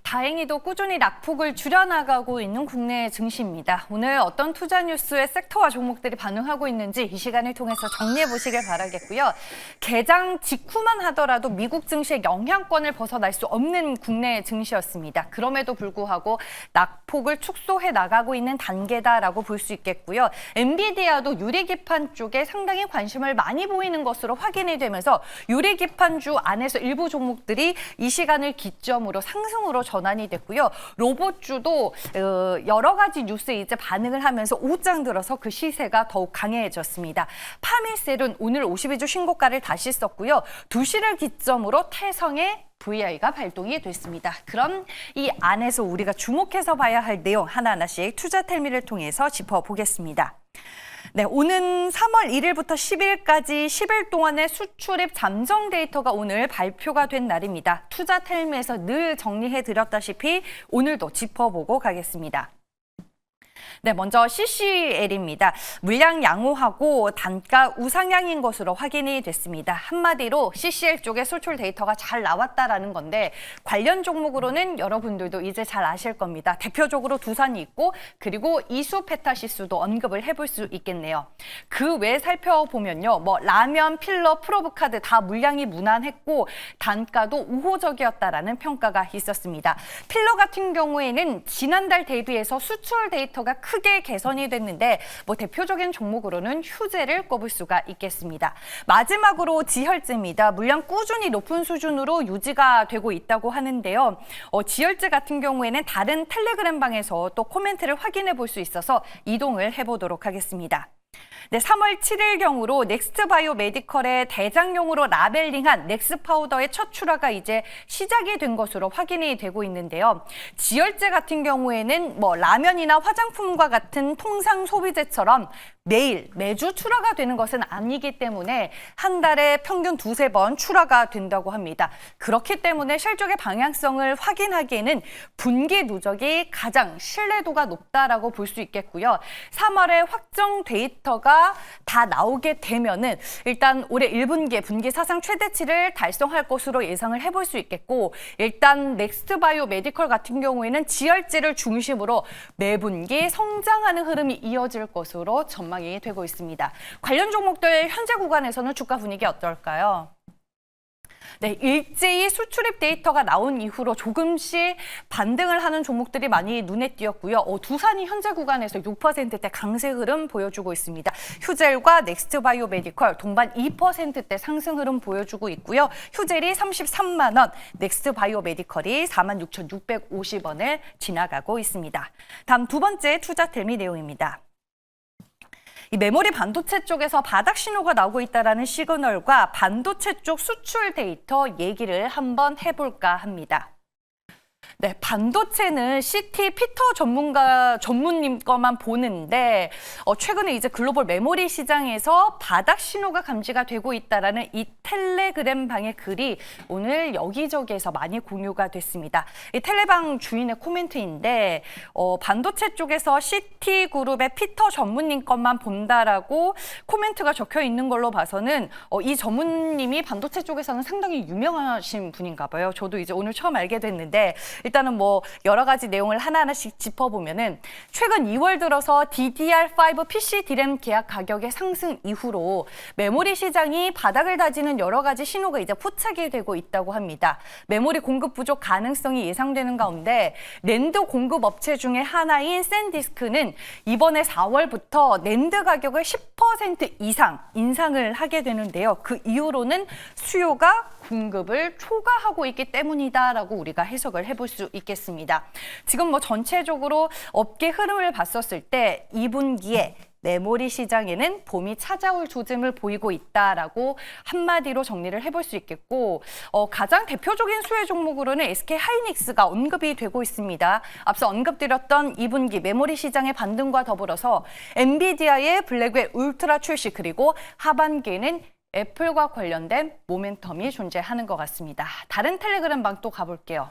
다행히도 꾸준히 낙폭을 줄여나가고 있는 국내 증시입니다. 오늘 어떤 투자 뉴스에 섹터와 종목들이 반응하고 있는지 이 시간을 통해서 정리해 보시길 바라겠고요. 개장 직후만 하더라도 미국 증시의 영향권을 벗어날 수 없는 국내 증시였습니다. 그럼에도 불구하고 낙폭을 축소해 나가고 있는 단계다라고 볼 수 있겠고요. 엔비디아도 유리기판 쪽에 상당히 관심을 많이 보이는 것으로 확인이 되면서 유리기판주 안에서 일부 종목들이 이 시간을 기점으로 상승으로 전환이 됐고요. 로봇주도 여러 가지 뉴스에 이제 반응을 하면서 오장 들어서 그 시세가 더욱 강해졌습니다. 파미셀은 오늘 52주 신고가를 다시 썼고요. 2시를 기점으로 태성의 VI가 발동이 됐습니다. 그럼 이 안에서 우리가 주목해서 봐야 할 내용 하나하나씩 투자텔미를 통해서 짚어보겠습니다. 네, 오는 3월 1일부터 10일까지 10일 동안의 수출입 잠정 데이터가 오늘 발표가 된 날입니다. 투자텔미에서 늘 정리해드렸다시피 오늘도 짚어보고 가겠습니다. 네, 먼저 CCL입니다. 물량 양호하고 단가 우상향인 것으로 확인이 됐습니다. 한마디로 CCL 쪽의 수출 데이터가 잘 나왔다라는 건데 관련 종목으로는 여러분들도 이제 잘 아실 겁니다. 대표적으로 두산이 있고 그리고 이수페타시스도 언급을 해볼 수 있겠네요. 그 외에 살펴보면요. 라면, 필러, 프로브카드 다 물량이 무난했고 단가도 우호적이었다라는 평가가 있었습니다. 필러 같은 경우에는 지난달 대비해서 수출 데이터가 크게 개선이 됐는데 대표적인 종목으로는 휴재를 꼽을 수가 있겠습니다. 마지막으로 지혈제입니다. 물량 꾸준히 높은 수준으로 유지가 되고 있다고 하는데요. 지혈제 같은 경우에는 다른 텔레그램 방에서 또 코멘트를 확인해 볼 수 있어서 이동을 해보도록 하겠습니다. 네, 3월 7일경으로 넥스트바이오 메디컬의 대장용으로 라벨링한 넥스파우더의 첫 출하가 이제 시작이 된 것으로 확인이 되고 있는데요. 지혈제 같은 경우에는 라면이나 화장품과 같은 통상 소비재처럼 매주 출하가 되는 것은 아니기 때문에 한 달에 평균 2-3번 출하가 된다고 합니다. 그렇기 때문에 실적의 방향성을 확인하기에는 분기 누적이 가장 신뢰도가 높다라고 볼 수 있겠고요. 3월에 확정 데이터가 다 나오게 되면은 일단 올해 1분기에 분기 사상 최대치를 달성할 것으로 예상을 해볼 수 있겠고 일단 넥스트바이오 메디컬 같은 경우에는 지혈제를 중심으로 매분기 성장하는 흐름이 이어질 것으로 전망이 되고 있습니다. 관련 종목들 현재 구간에서는 주가 분위기 어떨까요? 네, 일제히 수출입 데이터가 나온 이후로 조금씩 반등을 하는 종목들이 많이 눈에 띄었고요. 두산이 현재 구간에서 6%대 강세 흐름 보여주고 있습니다. 휴젤과 넥스트바이오 메디컬 동반 2%대 상승 흐름 보여주고 있고요. 휴젤이 33만 원, 넥스트바이오 메디컬이 46,650원을 지나가고 있습니다. 다음 두 번째 투자텔미 내용입니다. 이 메모리 반도체 쪽에서 바닥 신호가 나오고 있다는 시그널과 반도체 쪽 수출 데이터 얘기를 한번 해볼까 합니다. 네, 반도체는 CT 피터 전문님 거만 보는데 최근에 이제 글로벌 메모리 시장에서 바닥 신호가 감지가 되고 있다라는 이 텔레그램 방의 글이 오늘 여기저기에서 많이 공유가 됐습니다. 이 텔레방 주인의 코멘트인데 반도체 쪽에서 CT 그룹의 피터 전문님 것만 본다라고 코멘트가 적혀 있는 걸로 봐서는 이 전문님이 반도체 쪽에서는 상당히 유명하신 분인가 봐요. 저도 이제 오늘 처음 알게 됐는데 일단은 여러 가지 내용을 하나하나씩 짚어보면은 최근 2월 들어서 DDR5 PC DRAM 계약 가격의 상승 이후로 메모리 시장이 바닥을 다지는 여러 가지 신호가 이제 포착이 되고 있다고 합니다. 메모리 공급 부족 가능성이 예상되는 가운데 낸드 공급 업체 중에 하나인 샌디스크는 이번에 4월부터 낸드 가격을 10% 이상 인상을 하게 되는데요. 그 이유로는 수요가 공급을 초과하고 있기 때문이다라고 우리가 해석을 해볼 수 있겠습니다. 지금 전체적으로 업계 흐름을 봤었을 때 2분기에 메모리 시장에는 봄이 찾아올 조짐을 보이고 있다라고 한마디로 정리를 해볼 수 있겠고 가장 대표적인 수혜 종목으로는 SK 하이닉스가 언급이 되고 있습니다. 앞서 언급드렸던 2분기 메모리 시장의 반등과 더불어서 엔비디아의 블랙웰 울트라 출시 그리고 하반기에는 애플과 관련된 모멘텀이 존재하는 것 같습니다. 다른 텔레그램 방 또 가볼게요.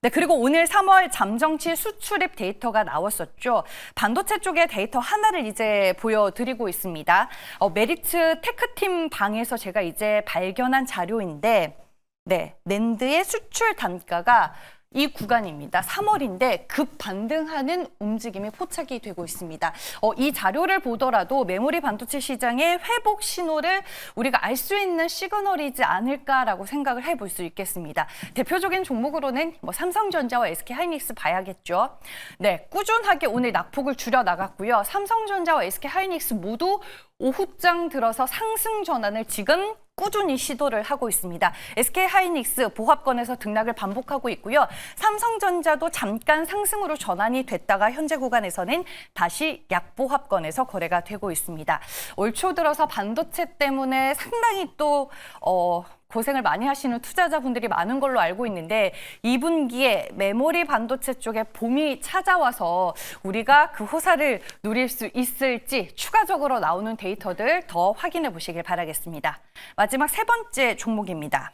네, 그리고 오늘 3월 잠정치 수출입 데이터가 나왔었죠. 반도체 쪽의 데이터 하나를 이제 보여드리고 있습니다. 메리츠 테크팀 방에서 제가 이제 발견한 자료인데 네, 낸드의 수출 단가가 이 구간입니다. 3월인데 급 반등하는 움직임이 포착이 되고 있습니다. 이 자료를 보더라도 메모리 반도체 시장의 회복 신호를 우리가 알 수 있는 시그널이지 않을까라고 생각을 해볼 수 있겠습니다. 대표적인 종목으로는 삼성전자와 SK하이닉스 봐야겠죠. 네, 꾸준하게 오늘 낙폭을 줄여 나갔고요. 삼성전자와 SK하이닉스 모두 오후장 들어서 상승 전환을 지금 꾸준히 시도를 하고 있습니다. SK하이닉스 보합권에서 등락을 반복하고 있고요. 삼성전자도 잠깐 상승으로 전환이 됐다가 현재 구간에서는 다시 약보합권에서 거래가 되고 있습니다. 올 초 들어서 반도체 때문에 상당히 또 고생을 많이 하시는 투자자분들이 많은 걸로 알고 있는데 2분기에 메모리 반도체 쪽에 봄이 찾아와서 우리가 그 호사를 누릴 수 있을지 추가적으로 나오는 데이터들 더 확인해 보시길 바라겠습니다. 마지막 세 번째 종목입니다.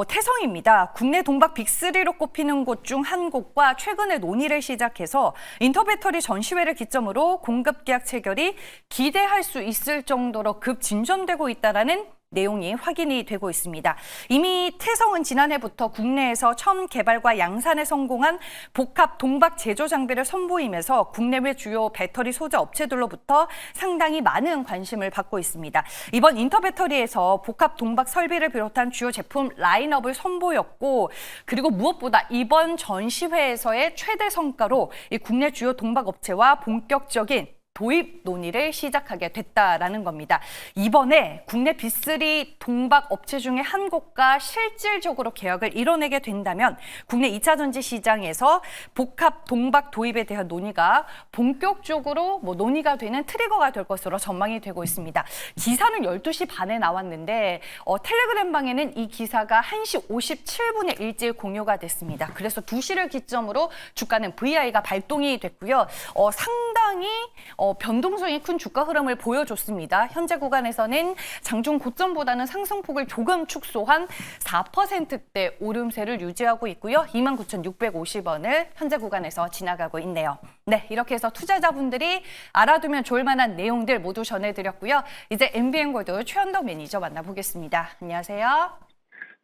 태성입니다. 국내 동박 빅3로 꼽히는 곳 중 한 곳과 최근에 논의를 시작해서 인터배터리 전시회를 기점으로 공급 계약 체결이 기대할 수 있을 정도로 급 진전되고 있다는 내용이 확인이 되고 있습니다. 이미 태성은 지난해부터 국내에서 처음 개발과 양산에 성공한 복합 동박 제조 장비를 선보이면서 국내외 주요 배터리 소재 업체들로부터 상당히 많은 관심을 받고 있습니다. 이번 인터배터리에서 복합 동박 설비를 비롯한 주요 제품 라인업을 선보였고 그리고 무엇보다 이번 전시회에서의 최대 성과로 이 국내 주요 동박 업체와 본격적인 도입 논의를 시작하게 됐다라는 겁니다. 이번에 국내 빅3 동박 업체 중에 한 곳과 실질적으로 계약을 이뤄내게 된다면 국내 2차 전지 시장에서 복합 동박 도입에 대한 논의가 본격적으로 논의가 되는 트리거가 될 것으로 전망이 되고 있습니다. 기사는 12시 반에 나왔는데 텔레그램 방에는 이 기사가 1시 57분에 일제히 공유가 됐습니다. 그래서 2시를 기점으로 주가는 VI가 발동이 됐고요. 상당히 변동성이 큰 주가 흐름을 보여줬습니다. 현재 구간에서는 장중 고점보다는 상승폭을 조금 축소한 4%대 오름세를 유지하고 있고요. 29,650원을 현재 구간에서 지나가고 있네요. 네, 이렇게 해서 투자자분들이 알아두면 좋을 만한 내용들 모두 전해드렸고요. 이제 MBN골드 최현덕 매니저 만나보겠습니다. 안녕하세요.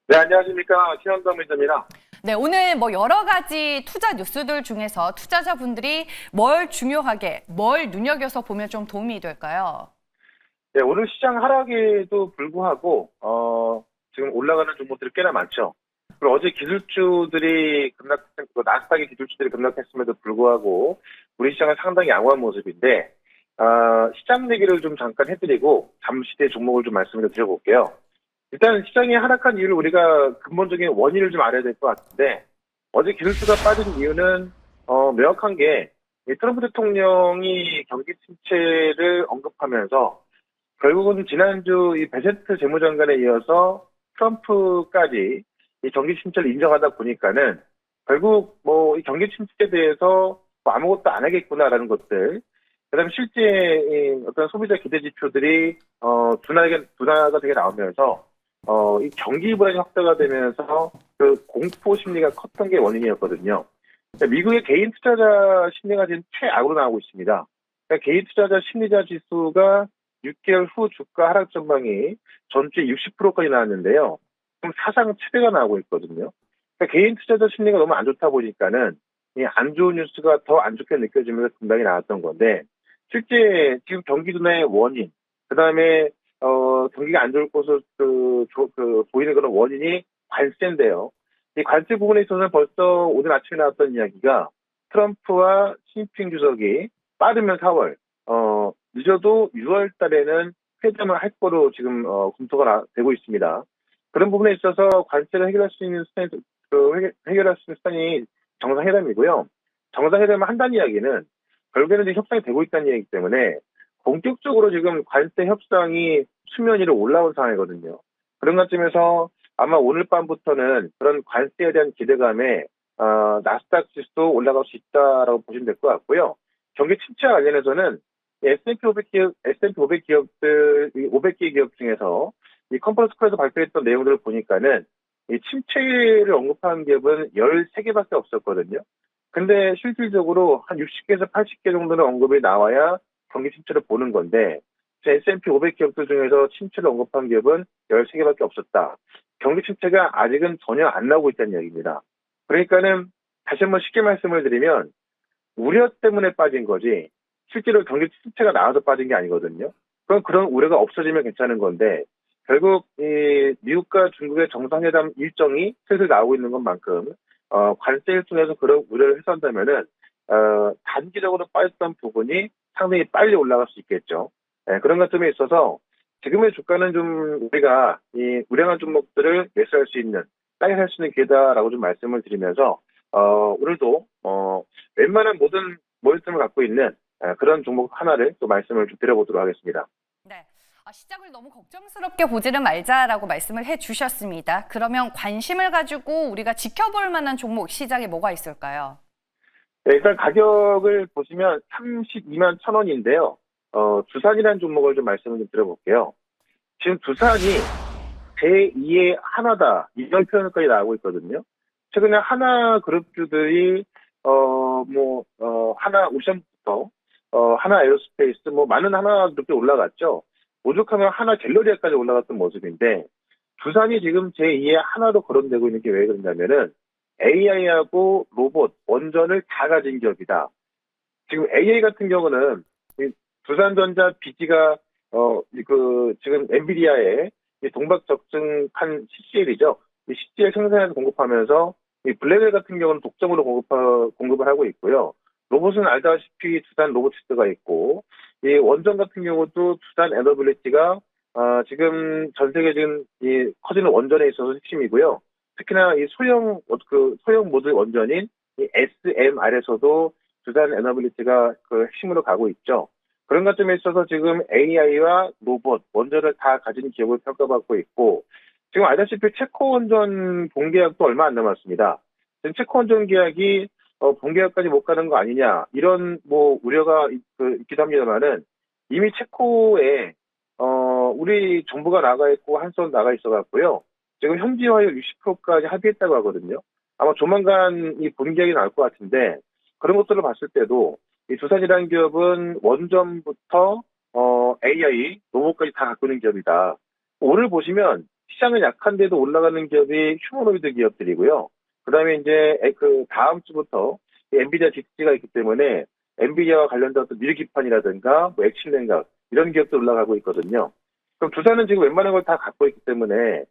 네, 안녕하십니까. 최현덕 매니저입니다. 네, 오늘 여러 가지 투자 뉴스들 중에서 투자자분들이 뭘 중요하게, 뭘 눈여겨서 보면 좀 도움이 될까요? 네, 오늘 시장 하락에도 불구하고 지금 올라가는 종목들이 꽤나 많죠. 그리고 어제 기술주들이 나스닥의 기술주들이 급락했음에도 불구하고 우리 시장은 상당히 양호한 모습인데 시장 얘기를 좀 잠깐 해드리고 잠시 뒤에 종목을 좀 말씀을 드려볼게요. 일단 시장이 하락한 이유를 우리가 근본적인 원인을 좀 알아야 될 것 같은데 어제 기술주가 빠진 이유는 명확한 게 트럼프 대통령이 경기 침체를 언급하면서 결국은 지난주 이 베세트 재무장관에 이어서 트럼프까지 이 경기 침체를 인정하다 보니까는 결국 이 경기 침체에 대해서 아무것도 안 하겠구나라는 것들, 그다음에 실제 어떤 소비자 기대 지표들이 둔화가 되게 나오면서 이 경기 불안이 확대가 되면서 그 공포 심리가 컸던 게 원인이었거든요. 그러니까 미국의 개인 투자자 심리가 지금 최악으로 나오고 있습니다. 그러니까 개인 투자자 심리자 지수가 6개월 후 주가 하락 전망이 전주에 60%까지 나왔는데요. 그럼 사상 최대가 나오고 있거든요. 그러니까 개인 투자자 심리가 너무 안 좋다 보니까는 이 안 좋은 뉴스가 더 안 좋게 느껴지면서 급락이 나왔던 건데 실제 지금 경기 둔화의 원인, 그다음에 경기가 안 좋을 것으로 보이는 그런 원인이 관세인데요. 이 관세 부분에 있어서는 벌써 오늘 아침에 나왔던 이야기가 트럼프와 시진핑 주석이 빠르면 4월, 늦어도 6월 달에는 회담을 할 거로 지금 검토가 되고 있습니다. 그런 부분에 있어서 관세를 해결할 수 있는 해결할 수 있는 수단이 정상회담이고요. 정상회담을 한다는 이야기는 결국에는 이제 협상이 되고 있다는 이야기이기 때문에 본격적으로 지금 관세 협상이 수면 위로 올라온 상황이거든요. 그런 관점에서 아마 오늘 밤부터는 그런 관세에 대한 기대감에 나스닥 지수도 올라갈 수 있다라고 보시면 될 것 같고요. 경기 침체와 관련해서는 S&P 500 기업들, 500개 기업 중에서 이 컨퍼런스 콜에서 발표했던 내용들을 보니까는 이 침체를 언급한 기업은 13개밖에 없었거든요. 근데 실질적으로 한 60개에서 80개 정도는 언급이 나와야 경기 침체를 보는 건데 S&P 500 기업들 중에서 침체를 언급한 기업은 13개밖에 없었다. 경기 침체가 아직은 전혀 안 나오고 있다는 얘기입니다. 그러니까는 다시 한번 쉽게 말씀을 드리면 우려 때문에 빠진 거지 실제로 경기 침체가 나와서 빠진 게 아니거든요. 그럼 그런 우려가 없어지면 괜찮은 건데 결국 이 미국과 중국의 정상회담 일정이 슬슬 나오고 있는 것만큼 관세를 통해서 그런 우려를 해소한다면은 단기적으로 빠졌던 부분이 상당히 빨리 올라갈 수 있겠죠. 그런 것점에 있어서 지금의 주가는 좀 우리가 이 우량한 종목들을 매수할 수 있는 싸게 살 수 있는 기회다라고 좀 말씀을 드리면서 오늘도 웬만한 모든 모멘텀을 갖고 있는 그런 종목 하나를 또 말씀을 좀 드려보도록 하겠습니다. 네. 시장을 너무 걱정스럽게 보지는 말자라고 말씀을 해주셨습니다. 그러면 관심을 가지고 우리가 지켜볼 만한 종목 시장에 뭐가 있을까요? 네, 일단 가격을 보시면 32만 1,000원인데요. 두산이라는 종목을 좀 말씀을 좀 드려볼게요. 지금 두산이 제2의 하나다 이런 표현까지 나오고 있거든요. 최근에 하나그룹주들이 하나 오션부터 하나 에어로스페이스 많은 하나그룹들이 올라갔죠. 오죽하면 하나 갤러리아까지 올라갔던 모습인데 두산이 지금 제2의 하나로 거론되고 있는 게 왜 그러냐면은 AI하고 로봇 원전을 다 가진 기업이다. 지금 AI 같은 경우는 두산전자 BG가 지금 엔비디아에 동박 적증한 CCL이죠. 이 CCL 생산해서 공급하면서 이 블랙웰 같은 경우는 독점으로 공급을 하고 있고요. 로봇은 알다시피 두산 로보티스가 있고 이 원전 같은 경우도 두산 에너빌리티가 지금 전 세계 지금 이 커지는 원전에 있어서 핵심이고요. 특히나 이 소형 모듈 원전인 이 SMR에서도 두산 에너빌리티가 그 핵심으로 가고 있죠. 그런 것점에 있어서 지금 AI와 로봇, 원전을 다 가진 기업을 평가받고 있고, 지금 알다시피 체코 원전 본계약도 얼마 안 남았습니다. 지금 체코 원전 계약이 본계약까지 못 가는 거 아니냐, 이런 우려가 있기도 합니다만은, 이미 체코에, 우리 정부가 나가 있고, 한선 나가 있어 갖고요. 지금 현지화율 60%까지 합의했다고 하거든요. 아마 조만간 이 본계약이 나올 것 같은데, 그런 것들을 봤을 때도, 이 두산이라는 기업은 원전부터 AI, 로봇까지 다 갖고 있는 기업이다. 오늘 보시면 시장은 약한데도 올라가는 기업이 휴머노이드 기업들이고요. 그다음에 이제 그 다음 주부터 엔비디아 GTC가 있기 때문에 엔비디아와 관련된 어떤 미르기판이라든가 액실 냉각 이런 기업도 올라가고 있거든요. 그럼 두산은 지금 웬만한 걸 다 갖고 있기 때문에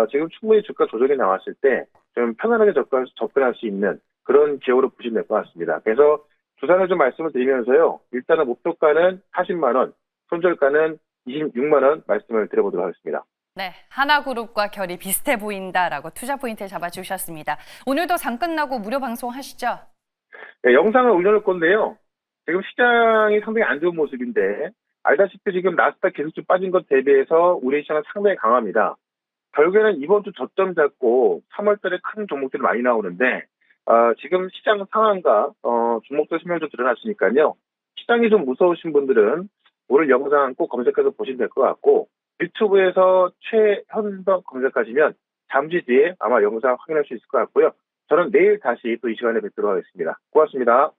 지금 충분히 주가 조정이 나왔을 때 좀 편안하게 접근할 수 있는 그런 기업으로 보시면 될 것 같습니다. 그래서 두산을 좀 말씀을 드리면서요. 일단은 목표가는 40만 원, 손절가는 26만 원 말씀을 드려보도록 하겠습니다. 네, 하나그룹과 결이 비슷해 보인다라고 투자 포인트를 잡아주셨습니다. 오늘도 장 끝나고 무료 방송하시죠? 네, 영상을 올려놓을 건데요. 지금 시장이 상당히 안 좋은 모습인데 알다시피 지금 나스닥 계속 빠진 것 대비해서 우리 시장은 상당히 강합니다. 결국에는 이번 주 저점 잡고 3월 달에 큰 종목들이 많이 나오는데 지금 시장 상황과 종목들 설명 좀 드러났으니까요. 시장이 좀 무서우신 분들은 오늘 영상 꼭 검색해서 보시면 될 것 같고 유튜브에서 최현덕 검색하시면 잠시 뒤에 아마 영상 확인할 수 있을 것 같고요. 저는 내일 다시 또 이 시간에 뵙도록 하겠습니다. 고맙습니다.